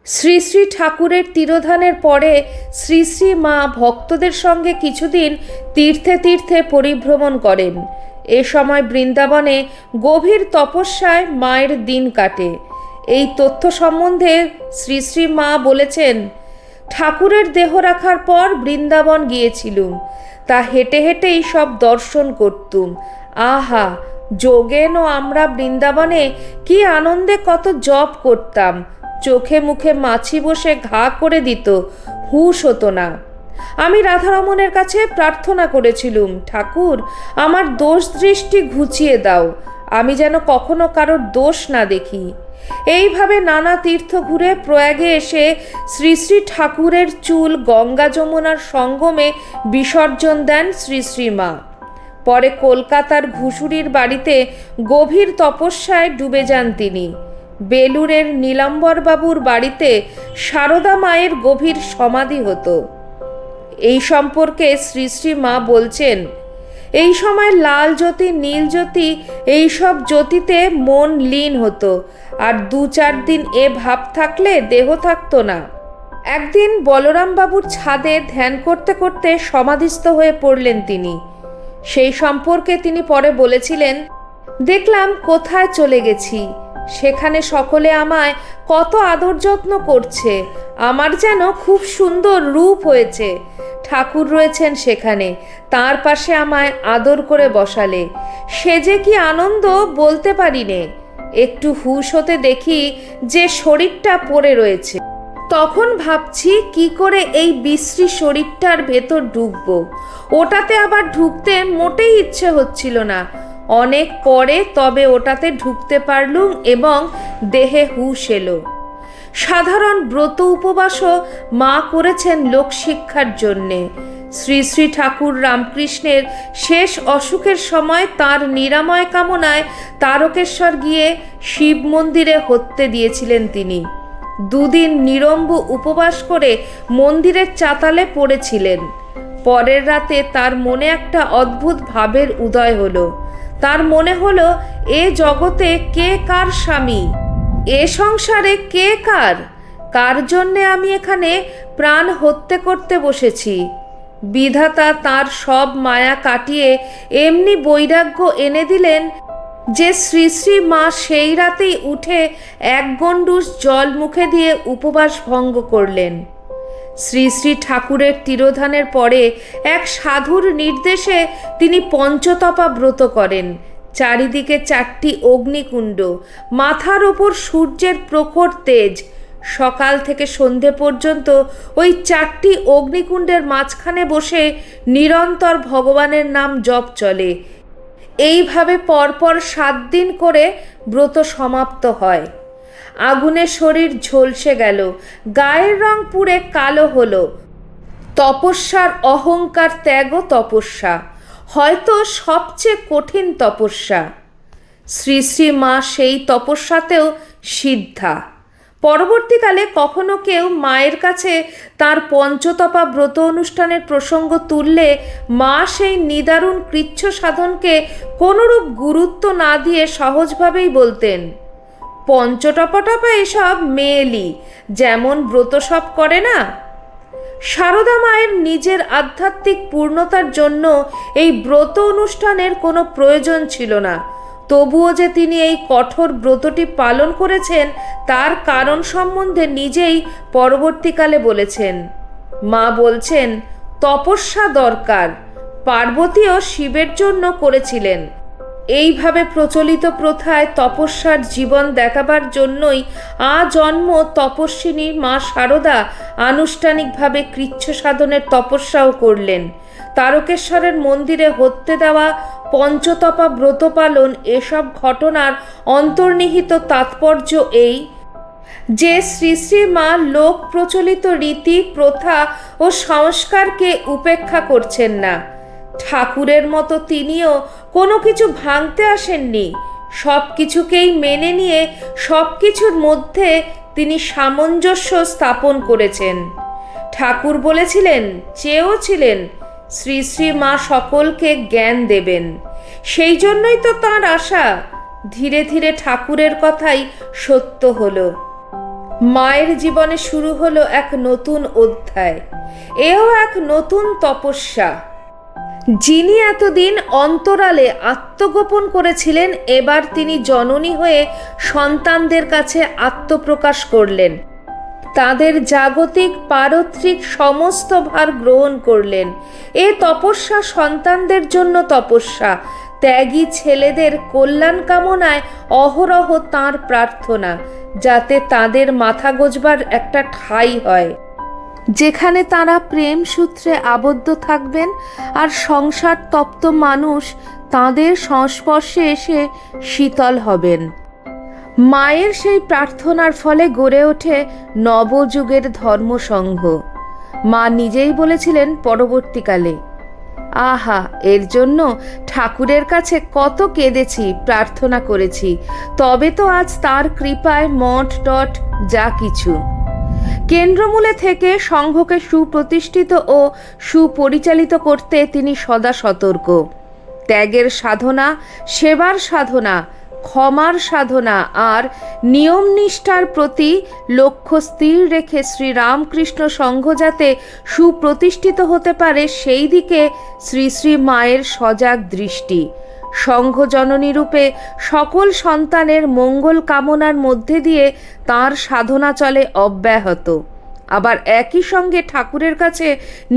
শ্রী শ্রী ঠাকুরের তিরোধানের পরে শ্রী শ্রী মা ভক্তদের সঙ্গে কিছুদিন তীর্থে তীর্থে পরিভ্রমণ করেন। এ সময় বৃন্দাবনে গভীর তপস্যায় মায়ের দিন কাটে। এই তথ্য সম্বন্ধে শ্রী শ্রী মা বলেছেন, ঠাকুরের দেহ রাখার পর বৃন্দাবন গিয়েছিলুম, তা হেঁটে হেঁটেই সব দর্শন করতুম। আহা, যোগেন ও আমরা বৃন্দাবনে কি আনন্দে কত জপ করতাম। চোখে মুখে মাছি বসে ঘা করে দিত, হুঁশ হতো না। আমি রাধারমণের কাছে প্রার্থনা করেছিলুম, ঠাকুর আমার দোষ দৃষ্টি ঘুচিয়ে দাও, আমি যেন কখনো কারোর দোষ না দেখি। এইভাবে নানা তীর্থ ঘুরে প্রয়াগে এসে শ্রী শ্রী ঠাকুরের চুল গঙ্গা যমুনার সঙ্গমে বিসর্জন দেন শ্রী শ্রী মা। পরে কলকাতার ঘুষুরির বাড়িতে গভীর তপস্যায় ডুবে যান তিনি। বেলুরের নীলাম্বরবাবুর বাড়িতে সারদা মায়ের গভীর সমাধি হতো। এই সম্পর্কে শ্রী শ্রী মা বলছেন, এই সময় লাল জ্যোতি, নীল জ্যোতি, এইসব জ্যোতিতে মন লীন হতো, আর 2-4 দিন এ ভাব থাকলে দেহ থাকতো না। একদিন বলরামবাবুর ছাদে ধ্যান করতে করতে সমাধিস্থ হয়ে পড়লেন তিনি। সেই সম্পর্কে তিনি পরে বলেছিলেন, দেখলাম কোথায় চলে গেছি, সেখানে সকলে আমায় কত আদর যত্ন করছে, আমার যেন খুব সুন্দর রূপ হয়েছে। ঠাকুর রয়েছেন সেখানে, তার পাশে আমায় আদর করে বসালে, সে যে কি আনন্দ বলতে পারি নে। একটু হুঁশ হতে দেখি যে শরীরটা পড়ে রয়েছে। তখন ভাবছি কি করে এই বিশ্রী শরীরটার ভেতর ঢুকবো। ওটাতে আবার ঢুকতে মোটেই ইচ্ছে হচ্ছিল না। অনেক পরে তবে ওটাতে ঢুকতে পারলুম এবং দেহে হুঁশ এলো। সাধারণ ব্রত উপবাসও মা করেছেন লোকশিক্ষার জন্যে। শ্রী শ্রী ঠাকুর রামকৃষ্ণের শেষ অসুখের সময় তার নিরাময় কামনায় তারকেশ্বর গিয়ে শিব মন্দিরে হত্যে দিয়েছিলেন তিনি। 2 দিন নিরম্ব উপবাস করে মন্দিরের চাতালে পড়েছিলেন। পরের রাতে তার মনে একটা অদ্ভুত ভাবের উদয় হলো। তার মনে হলো, এ জগতে কে কার স্বামী, এ সংসারে কে কার, কার জন্যে আমি এখানে প্রাণ হত্যে করতে বসেছি। বিধাতা তার সব মায়া কাটিয়ে এমনি বৈরাগ্য এনে দিলেন যে শ্রী শ্রী মা সেই রাতেই উঠে 1 গণ্ডূষ জল মুখে দিয়ে উপবাস ভঙ্গ করলেন। শ্রী শ্রী ঠাকুরের তিরোধানের পরে এক সাধুর নির্দেশে তিনি পঞ্চতপা ব্রত করেন। চারিদিকে 4টি অগ্নিকুণ্ড, মাথার ওপর সূর্যের প্রখর তেজ। সকাল থেকে সন্ধে পর্যন্ত ওই 4টি অগ্নিকুণ্ডের মাঝখানে বসে নিরন্তর ভগবানের নাম জপ চলে। এইভাবে পরপর 7 দিন করে ব্রত সমাপ্ত হয়। আগুনে শরীর ঝলসে গেল, গায়ের রং পুড়ে কালো হলো। তপস্যার অহংকার ত্যাগও তপস্যা, হয়তো সবচেয়ে কঠিন তপস্যা। শ্রী শ্রী মা সেই তপস্যাতেও সিদ্ধা। পরবর্তীকালে কখনো কেউ মায়ের কাছে তার পঞ্চতপা ব্রত অনুষ্ঠানের প্রসঙ্গ তুললে মা সেই নিদারুণ কৃচ্ছ সাধনকে কোনরূপ গুরুত্ব না দিয়ে সহজভাবেই বলতেন, পঞ্চটপা এসব মেয়েলি, যেমন ব্রত সব করে না। সারদা মায়ের নিজের আধ্যাত্মিক পূর্ণতার জন্য এই ব্রত অনুষ্ঠানের কোনো প্রয়োজন ছিল না। তবুও যে তিনি এই কঠোর ব্রতটি পালন করেছেন তার কারণ সম্বন্ধে নিজেই পরবর্তীকালে বলেছেন। মা বলছেন, তপস্যা দরকার, পার্বতীও শিবের জন্য করেছিলেন। এইভাবে প্রচলিত প্রথায় তপস্যার জীবন দেখাবার জন্যই আজন্ম তপস্বিনী মা সারদা আনুষ্ঠানিকভাবে কৃচ্ছ সাধনের তপস্যাও করলেন। তারকেশ্বরের মন্দিরে হত্যে দেওয়া, পঞ্চতপা ব্রত পালন, এসব ঘটনার অন্তর্নিহিত তাৎপর্য এই যে শ্রী শ্রী মা লোক প্রচলিত রীতি, প্রথা ও সংস্কারকে উপেক্ষা করছেন না। ঠাকুরের মতো তিনিও কোনো কিছু ভাঙতে আসেননি। সব কিছুকেই মেনে নিয়ে সব কিছুর মধ্যে তিনি সামঞ্জস্য স্থাপন করেছেন। ঠাকুর বলেছিলেন, চেয়েও ছিলেন শ্রী শ্রী মা সকলকে জ্ঞান দেবেন। সেই জন্যই তো তাঁর আশা। ধীরে ধীরে ঠাকুরের কথাই সত্য হলো। মায়ের জীবনে শুরু হলো এক নতুন অধ্যায়, এও এক নতুন তপস্যা। যিনি এতদিন অন্তরালে আত্মগোপন করেছিলেন, এবার তিনি জননী হয়ে সন্তানদের কাছে আত্মপ্রকাশ করলেন। তাদের জাগতিক পারত্রিক সমস্ত ভার গ্রহণ করলেন। এ তপস্যা সন্তানদের জন্য তপস্যা। ত্যাগী ছেলেদের কল্যাণ কামনায় অহরহ তাঁর প্রার্থনা, যাতে তাদের মাথা গোজবার একটা ঠাঁই হয়, যেখানে তারা প্রেম সূত্রে আবদ্ধ থাকবেন আর সংসার তপ্ত মানুষ তাদের সংস্পর্শে এসে শীতল হবেন। মায়ের সেই প্রার্থনার ফলে গড়ে ওঠে নবযুগের ধর্মসংঘ। মা নিজেই বলেছিলেন পরবর্তীকালে, আহা, এর জন্য ঠাকুরের কাছে কত কেঁদেছি, প্রার্থনা করেছি, তবে তো আজ তার কৃপায় মঠ টঠ যা কিছু। কেন্দ্রমূলে থেকে সংঘকে সুপ্রতিষ্ঠিত ও সুপরিচালিত করতে তিনি সদা সতর্ক। ত্যাগের সাধনা, সেবার সাধনা, ক্ষমার সাধনা আর নিয়ম নিষ্ঠার প্রতি লক্ষ্য স্থির রেখে শ্রীরামকৃষ্ণ সংঘ যাতে সুপ্রতিষ্ঠিত হতে পারে, সেই দিকে শ্রী শ্রী মায়ের সজাগ দৃষ্টি। সংঘ জননী রূপে সকল সন্তানের মঙ্গল কামনার মধ্যে দিয়ে তাঁর সাধনা চলে অব্যাহত। আবার একই সঙ্গে ঠাকুরের কাছে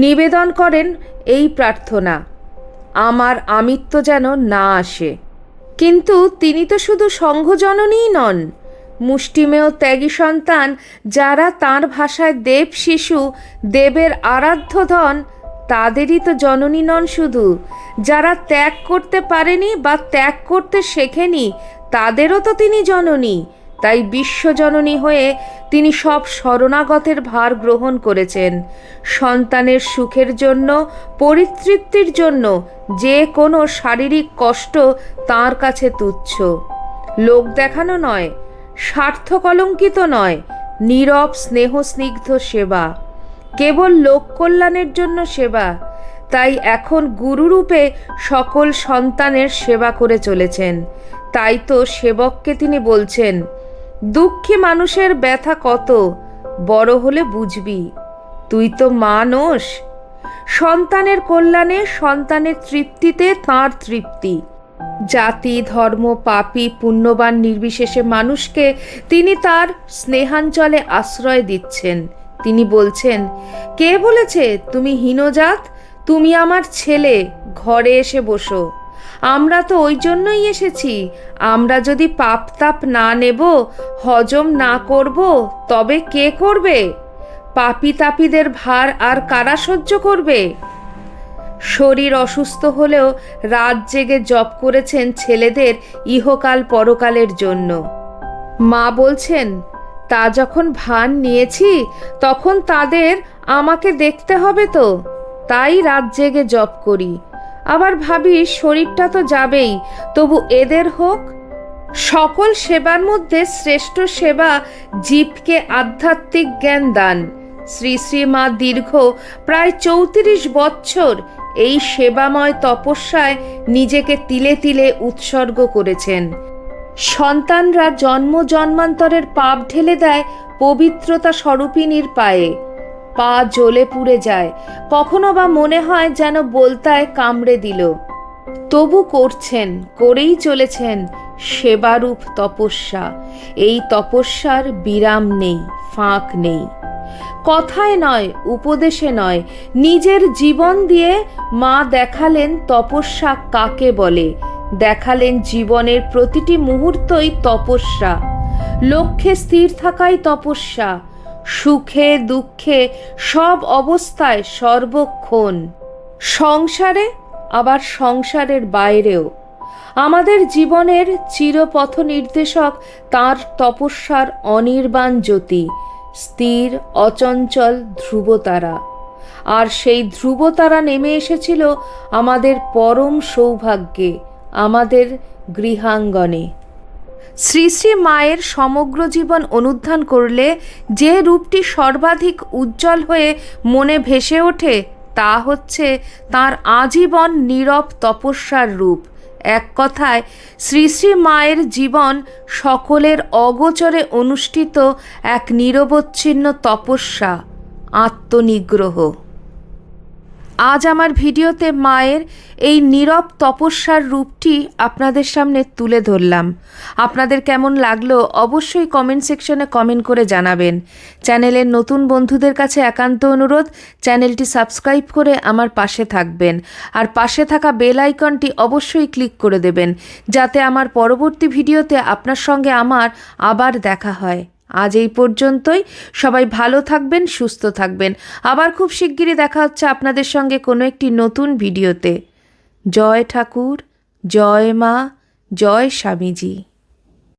নিবেদন করেন এই প্রার্থনা, আমার আমিত্ব যেন না আসে। কিন্তু তিনি তো শুধু সংঘ জননীই নন, মুষ্টিমেয় ত্যাগী সন্তান, যারা তাঁর ভাষায় দেব শিশু, দেবের আরাধ্য ধন, তাদেরই তো জননী নন শুধু। যারা ত্যাগ করতে পারেনি বা ত্যাগ করতে শেখেনি, তাদেরও তো তিনি জননী। তাই বিশ্বজননী হয়ে তিনি সব শরণাগতের ভার গ্রহণ করেছেন। সন্তানের সুখের জন্য, পরিতৃপ্তির জন্য যে কোনো শারীরিক কষ্ট তাঁর কাছে তুচ্ছ। লোক দেখানো নয়, স্বার্থ কলঙ্কিত নয়, নীরব স্নেহস্নিগ্ধ সেবা, কেবল লোক কল্যাণের জন্য সেবা। তাই এখন গুরুরূপে সকল সন্তানের সেবা করে চলেছেন। তাই তো সেবককে তিনি বলছেন, দুঃখী মানুষের ব্যথা কত, বড় হলে বুঝবি, তুই তো মানুষ। সন্তানের কল্যাণে, সন্তানের তৃপ্তিতে তাঁর তৃপ্তি। জাতি, ধর্ম, পাপী, পুণ্যবান নির্বিশেষে মানুষকে তিনি তার স্নেহাঞ্চলে আশ্রয় দিচ্ছেন। তিনি বলছেন, কে বলেছে তুমি হীনজাত? তুমি আমার ছেলে, ঘরে এসে বসো। আমরা তো ওই জন্যই এসেছি। আমরা যদি পাপ তাপ না নেব, হজম না করব, তবে কে করবে? পাপী তাপীদের ভার আর কারা সহ্য করবে? শরীর অসুস্থ হলেও রাত জেগে জপ করেছেন ছেলেদের ইহকাল পরকালের জন্য। মা বলছেন, তা যখন ভান নিয়েছি, তখন তাদের আমাকে দেখতে হবে তো, তাই রাত জেগে জপ করি। আবার ভাবি শরীরটা তো যাবেই, তবু এদের হোক। সকল সেবার মধ্যে শ্রেষ্ঠ সেবা জীবকে আধ্যাত্মিক জ্ঞান দান। শ্রী শ্রী মা দীর্ঘ প্রায় 34 বৎসর এই সেবাময় তপস্যায় নিজেকে তিলে তিলে উৎসর্গ করেছেন। সন্তানরা জন্ম জন্মান্তরের পাপ ঢেলে দেয় পবিত্রতা স্বরূপিণীর পায়ে। পা জ্বলে পুড়ে যায়, কখনো বা মনে হয় যেন বলতায় কামড়ে দিল। তবু করছেন, করেই চলেছেন সেবারূপ তপস্যা। এই তপস্যার বিরাম নেই, ফাঁক নেই। কথায় নয়, উপদেশে নয়, নিজের জীবন দিয়ে মা দেখালেন তপস্যা কাকে বলে। দেখালেন জীবনের প্রতিটি মুহূর্তই তপস্যা। লক্ষ্যে স্থির থাকাই তপস্যা, সুখে দুঃখে সব অবস্থায় সর্বক্ষণ। সংসারে, আবার সংসারের বাইরেও আমাদের জীবনের চিরপথ নির্দেশক তাঁর তপস্যার অনির্বাণ জ্যোতি, স্থির অচঞ্চল ধ্রুবতারা। আর সেই ধ্রুবতারা নেমে এসেছিল আমাদের পরম সৌভাগ্যে, আমাদের গৃহাঙ্গনে। শ্রী শ্রী মায়ের সমগ্র জীবন অনুধ্যান করলে যে রূপটি সর্বাধিক উজ্জ্বল হয়ে মনে ভেসে ওঠে, তা হচ্ছে তাঁর আজীবন নীরব তপস্যার রূপ, এক কথায় শ্রী শ্রী মায়ের জীবন সকলের অগোচরে অনুষ্ঠিত এক নিরবচ্ছিন্ন তপস্যা, আত্মনিগ্রহ। আজ আমার ভিডিওতে মায়ের এই নীরব তপস্যার রূপটি আপনাদের সামনে তুলে ধরলাম। আপনাদের কেমন লাগলো অবশ্যই কমেন্ট সেকশনে কমেন্ট করে জানাবেন। চ্যানেলের নতুন বন্ধুদের কাছে একান্ত অনুরোধ, চ্যানেলটি সাবস্ক্রাইব করে আমার পাশে থাকবেন, আর পাশে থাকা বেল আইকনটি অবশ্যই ক্লিক করে দেবেন, যাতে আমার পরবর্তী ভিডিওতে আপনার সঙ্গে আমার আবার দেখা হয়। আজ এই পর্যন্তই। সবাই ভালো থাকবেন, সুস্থ থাকবেন। আবার খুব শিগগিরই দেখা হচ্ছে আপনাদের সঙ্গে কোনো একটি নতুন ভিডিওতে। জয় ঠাকুর, জয় মা, জয় স্বামীজি।